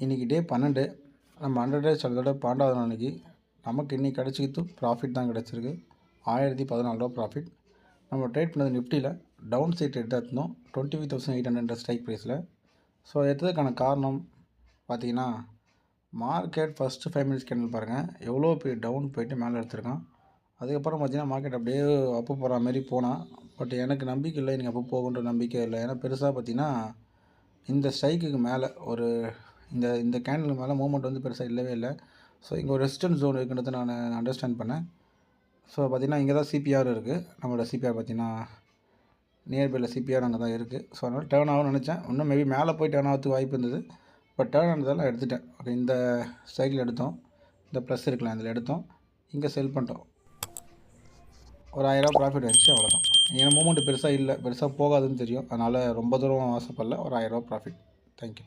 இன்றைக்கி டே 12 நம்ம 100 டேஸ் அதோட 12வது நாளைக்கு நமக்கு இன்றைக்கி கிடச்சிக்கிட்டு ப்ராஃபிட் தான் கிடச்சிருக்கு. 1014 ப்ராஃபிட். நம்ம ட்ரேட் பண்ணது நிஃப்டியில் டவுன் சைட் எடுத்துருந்தோம் 25,800 ஸ்ட்ரைக் ப்ரைஸில். ஸோ எடுத்ததுக்கான காரணம் பார்த்திங்கன்னா, மார்க்கெட் ஃபஸ்ட்டு 5 மினிட்ஸ் கேண்டில் பாருங்கள் எவ்வளோ பெரிய டவுன் போயிட்டு மேலே எடுத்துருக்கான். அதுக்கப்புறம் பார்த்திங்கன்னா மார்க்கெட் அப்படியே அப்பு போகிற மாதிரி போனால், பட் எனக்கு நம்பிக்கை இல்லை, எனக்கு அப்போ போகுன்ற நம்பிக்கை இல்லை. ஏன்னா பெருசாக பார்த்திங்கன்னா இந்த ஸ்ட்ரைக்குக்கு மேலே ஒரு இந்த கேண்டிலுக்கு மேலே மூவ்மெண்ட் வந்து பெருசாக இல்லவே இல்லை. ஸோ இங்கே ஒரு ரெசிஸ்டன்ஸ் ஜோன் இருக்குன்றதை நான் அண்டர்ஸ்டாண்ட் பண்ணேன். ஸோ பார்த்திங்கன்னா இங்கே தான் சிபிஆர் இருக்குது. நம்மளோட சிபிஆர் பார்த்திங்கன்னா நியர்பையில் சிபிஆர் அங்கே தான் இருக்குது. ஸோ அதனால் டேர்ன் ஆகும்னு நினச்சேன். இன்னும் மேபி மேலே போய் டேர்ன் ஆகிறதுக்கு வாய்ப்பு இருந்தது. பட் டேர்ன் ஆனதால் எடுத்துட்டேன். ஓகே, இந்த ஸ்ட்ரைக்கில் எடுத்தோம், இந்த ப்ளஸ் இருக்கலாம் இதில் எடுத்தோம், இங்கே செல் பண்ணிட்டோம். ஒரு 1000 ப்ராஃபிட் ஆகிடுச்சு, அவ்வளோதான். ஏன்னா மூமெண்ட் பெருசாக இல்லை, பெருசாக போகாதுன்னு தெரியும். அதனால் ரொம்ப தூரம் ஆசைப்படல. ஒரு 1000 ப்ராஃபிட். தேங்க்யூ.